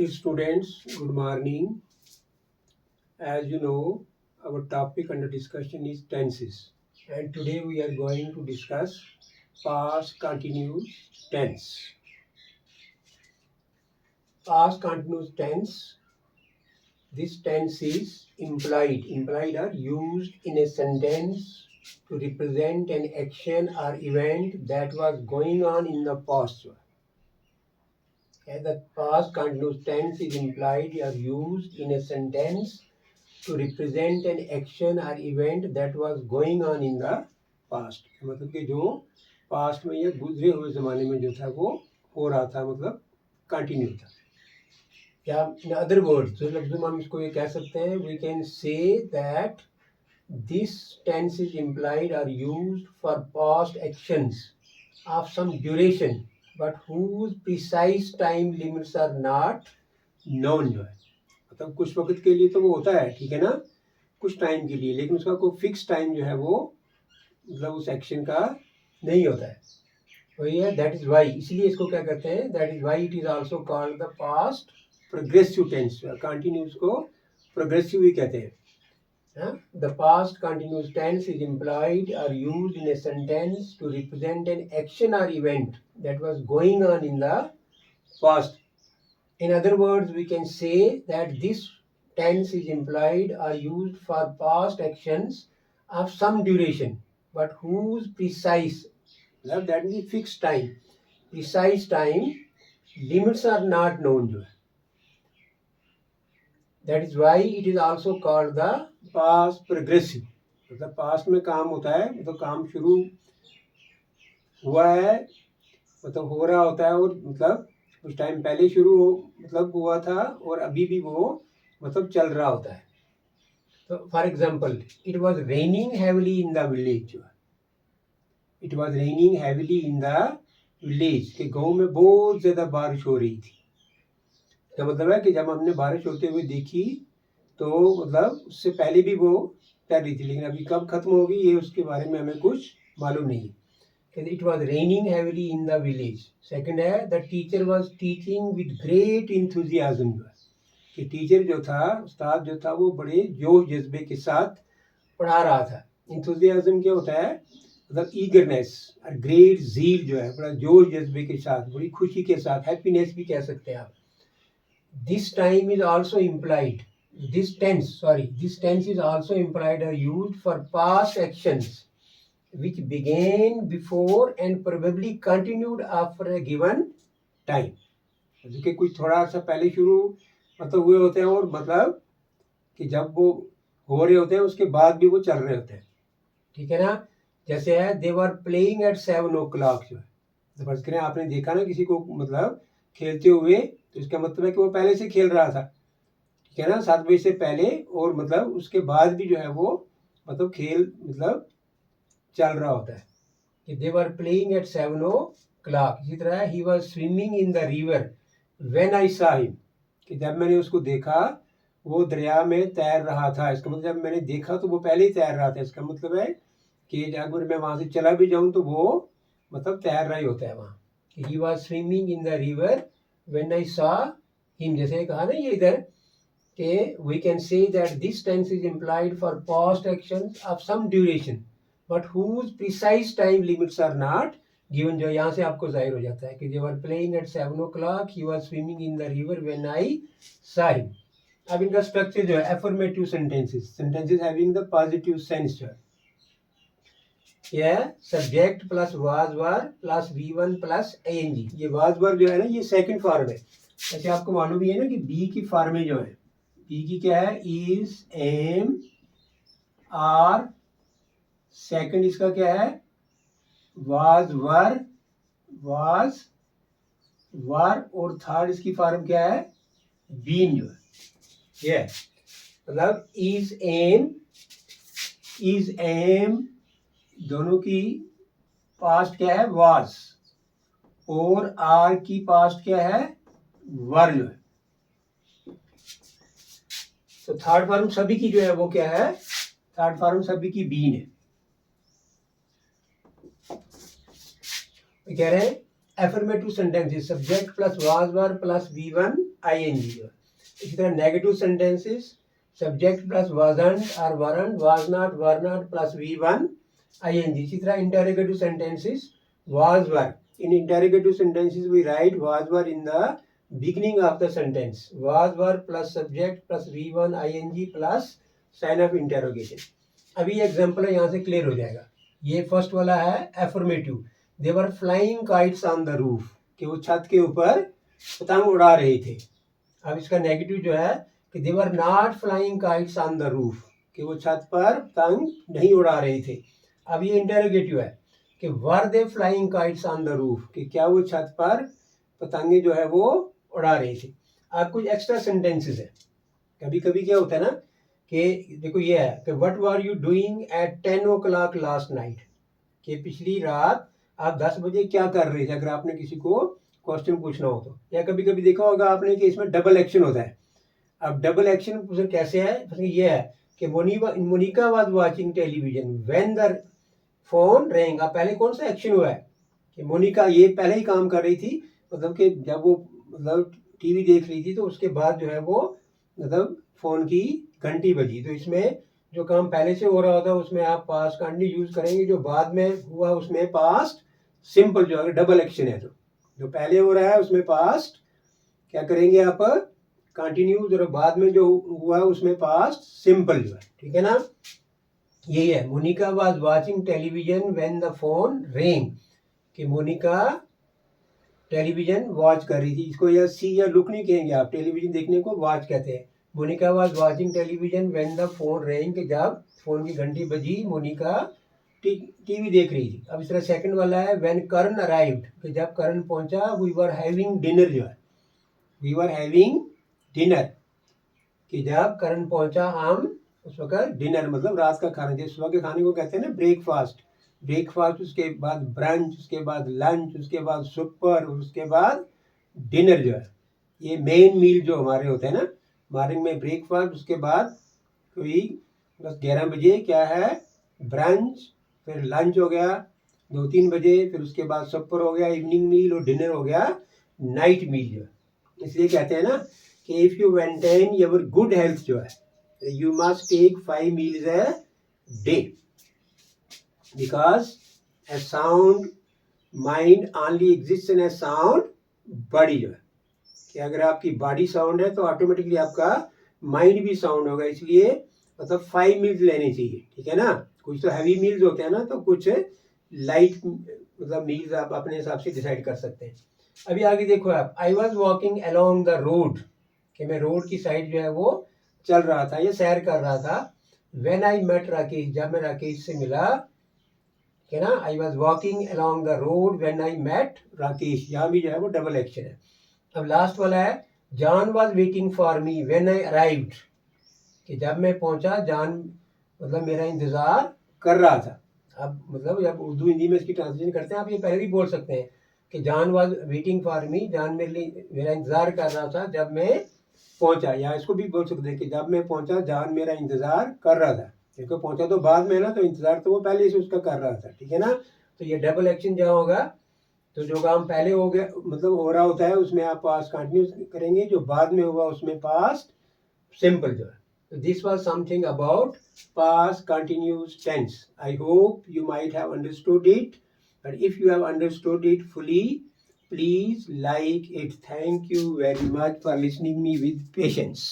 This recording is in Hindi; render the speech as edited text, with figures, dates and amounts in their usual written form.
Dear students, good morning. As you know, our topic under discussion is tenses, and today we are going to discuss past continuous tense. Past continuous tense. This tense is implied. Implied are used in a sentence to represent an action or event that was going on in the past. The past continuous tense is implied or used in a sentence to represent an action or event that was going on in the past. मतलब कि जो past में या गुजरे हुए ज़माने में जो था वो हो रहा था, मतलब कंटिन्यू था. या in other words, जो लफ्ज़ में हम इसको ये कह सकते हैं, we can say that this tense is implied or used for past actions of some duration, but whose precise time limits are not known. जो है मतलब कुछ वक्त के लिए तो वो होता है, ठीक है ना, कुछ टाइम के लिए, लेकिन उसका कोई फिक्स टाइम जो है वो मतलब उस एक्शन का नहीं होता है. वही है, दैट इज वाई, इसलिए इसको क्या कहते हैं, that is why it is also called the past progressive tense. Continuous को प्रोग्रेसिव ही कहते हैं. The past continuous tense is employed or used in a sentence to represent an action or event that was going on in the past. In other words, we can say that this tense is implied or used for past actions of some duration, but whose precise, that means fixed time, precise time limits are not known. That is why it is also called the past progressive. मतलब पास्ट में काम होता है, मतलब काम शुरू हुआ है, मतलब हो रहा होता है, और मतलब कुछ टाइम पहले शुरू मतलब हुआ था और अभी भी वो मतलब चल रहा होता है. तो for example, it was raining heavily in the village. It was raining heavily in the village, के गाँव में बहुत ज़्यादा बारिश हो रही थी. तो मतलब है कि जब हमने बारिश होते हुए देखी तो मतलब उससे पहले भी वो तैर रही थी, लेकिन अभी कब खत्म होगी ये उसके बारे में हमें कुछ मालूम नहीं. It was raining heavily in the village. Second है, the teacher was teaching with great enthusiasm. कि टीचर जो था, उस्ताद जो था, वो बड़े जोश जज्बे के साथ पढ़ा रहा था. इंथुजियाज्म क्या होता है, मतलब ईगरनेस, और ग्रेट जील जो है, बड़ा जोश जज्बे के साथ, बड़ी खुशी के साथ, हैप्पीनेस भी कह सकते हैं आप. This time is also implied, this tense is also implied or used for past actions which began before and probably continued after a given time. जो कि कुछ थोड़ा सा पहले शुरू मतलब हुए होते हैं, और मतलब कि जब वो हो रहे होते हैं उसके बाद भी वो चल रहे होते हैं, ठीक है ना. जैसे है, दे वर प्लेइंग एट 7 o'clock. जो है फर्ज करें आपने देखा ना किसी को मतलब खेलते हुए, तो इसका मतलब है कि वो पहले से खेल रहा था, ठीक है ना, 7 बजे से पहले, और मतलब उसके बाद भी जो है वो मतलब खेल मतलब चल रहा होता है. कि they were playing at 7 o'clock. इसी तरह he was swimming in the river when I saw him. कि जब मैंने उसको देखा वो दरिया में तैर रहा था. इसका मतलब जब मैंने देखा तो वो पहले ही तैर रहा था. इसका मतलब है कि अगर मैं वहाँ से चला भी जाऊँ तो वो मतलब तैर रहा ही होता है वहाँ. कि he was swimming in the river when I saw him. जैसे कहा ना ये इधर, we can say that this tense is implied for past actions of some duration, but whose precise time limits are not given. जो यहाँ से आपको जाहिर हो जाता है कि they were playing at 7 o'clock, he was swimming in the river when I saw him. अब इनका स्ट्रक्चर जो है, affirmative sentences, sentences having the positive sense जो है, यह subject plus was were plus V1 plus ing. ये was were जो है ना, ये सेकंड फॉर्म है. ऐसे आपको मालूम ही है ना कि बी की फॉर्म में जो है, बी की क्या है, इज, एम, आर. सेकंड इसका क्या है, वाज, वर, वाज, वर. और थर्ड इसकी फॉर्म क्या है, बीन जो है. ये मतलब इज, एम दोनों की पास्ट क्या है, वाज, और आर की पास्ट क्या है, वर जो है. तो थर्ड फॉर्म सभी की जो है वो क्या है, थर्ड फॉर्म सभी की बीन है. कह रहे हैं affirmative sentences subject plus was were plus V1 ing जो है। इसी तरह negative sentences subject plus wasn't or weren't was not were not plus V1 ing। इसी तरह interrogative sentences was were, in interrogative sentences we write was were in the beginning of the sentence, was were plus subject plus V1 ing plus sign of interrogation। अभी एग्जाम्पल है, यहाँ से क्लियर हो जाएगा। ये फर्स्ट वाला है affirmative, they were flying kites on the roof, कि वो छत के ऊपर पतंग उड़ा रहे थे। अब इसका नेगेटिव जो है कि they were not flying kites on the roof, कि वो छत पर पतंग नहीं उड़ा रहे थे। अब ये इंटरोगेटिव है कि were they flying kites on the roof, कि क्या वो छत पर पतंगे जो है वो उड़ा रहे थे। अब कुछ एक्स्ट्रा सेंटेंसेस है। कभी कभी क्या होता है ना कि देखो ये है कि what were you doing at 10 o'clock last night, कि पिछली रात आप 10 बजे क्या कर रहे थे, अगर आपने किसी को क्वेश्चन पूछना हो तो। या कभी कभी देखा होगा आपने कि इसमें डबल एक्शन होता है। अब डबल एक्शन कैसे है, ये है कि Monica was watching television when the phone ring. अब पहले कौन सा एक्शन हुआ है कि मोनिका ये पहले ही काम कर रही थी, मतलब कि जब वो मतलब टीवी देख रही थी तो उसके बाद जो है वो मतलब फोन की घंटी बजी। तो इसमें जो काम पहले से हो रहा होता है उसमें आप पास्ट कंटिन्यू यूज करेंगे, जो बाद में हुआ उसमें पास्ट सिंपल। जो अगर डबल एक्शन है तो जो पहले हो रहा है उसमें पास्ट क्या करेंगे आप कंटिन्यू, जो बाद में जो हुआ उसमें पास्ट सिंपल जो है। ठीक है ना, यही है Monica was watching television when the phone ring, कि मोनिका टेलीविजन वॉच कर रही थी। इसको या सी या लुक नहीं कहेंगे आप, टेलीविजन देखने को वॉच कहते हैं। Monica was watching television when the phone ring, कि जब फोन की घंटी बजी मोनिका टीवी देख रही थी। अब इस तरह सेकंड वाला है व्हेन करण अराइव्ड, कि जब करण पहुंचा वी वर हैविंग डिनर, जो है वी वर हैविंग डिनर, कि जब करण पहुंचा हम उस वक्त डिनर मतलब रात का खाना, जैसे सुबह के खाने को कहते हैं ना ब्रेकफास्ट। ब्रेकफास्ट उसके बाद ब्रंच, उसके बाद लंच, उसके बाद सुपर, उसके बाद डिनर जो है। ये मेन मील जो हमारे होते हैं ना, मॉर्निंग में ब्रेकफास्ट, उसके बाद कोई बस 11 बजे क्या है ब्रंच, फिर लंच हो गया 2-3 बजे, फिर उसके बाद सुपर हो गया इवनिंग मील, और डिनर हो गया नाइट मील जो है। इसलिए कहते हैं ना कि if you maintain your good health जो है you must take 5 meals a day, because a sound mind only exists in a sound body जो है, कि अगर आपकी बॉडी साउंड है तो ऑटोमेटिकली आपका माइंड भी साउंड होगा। इसलिए मतलब 5 meals लेने चाहिए। ठीक है ना, कुछ तो हैवी मील्स होते हैं ना, तो कुछ लाइट मतलब मील्स आप अपने हिसाब से डिसाइड कर सकते हैं। अभी आगे देखो आप, आई was walking along the road, कि मैं रोड की साइड जो है वो चल रहा था या सैर कर रहा था। व्हेन आई मेट राकेश, जब मैं राकेश से मिला, है ना, I was walking along the road when I met Rakesh, यहाँ भी जो है वो डबल एक्शन है। अब लास्ट वाला है John was waiting for me when I arrived, कि जब मैं पहुंचा जॉन मतलब मेरा इंतजार कर रहा था। अब मतलब जब उर्दू हिंदी में इसकी ट्रांसलेशन करते हैं आप ये पहले भी बोल सकते हैं कि John was waiting for me, John मेरे लिए मेरा इंतजार कर रहा था जब मैं पहुंचा। या इसको भी बोल सकते हैं कि जब मैं पहुंचा जॉन मेरा इंतजार कर रहा था, क्योंकि पहुंचा तो बाद में ना, तो इंतजार तो वो पहले से उसका कर रहा था। ठीक है ना, तो ये डबल एक्शन जहाँ होगा तो जो काम पहले हो गया मतलब हो रहा होता है उसमें आप पास्ट कंटिन्यू करेंगे, जो बाद में होगा उसमें पास्ट सिंपल जो है। So this was something about past continuous tense. I hope you might have understood it. But if you have understood it fully, please like it. Thank you very much for listening me with patience.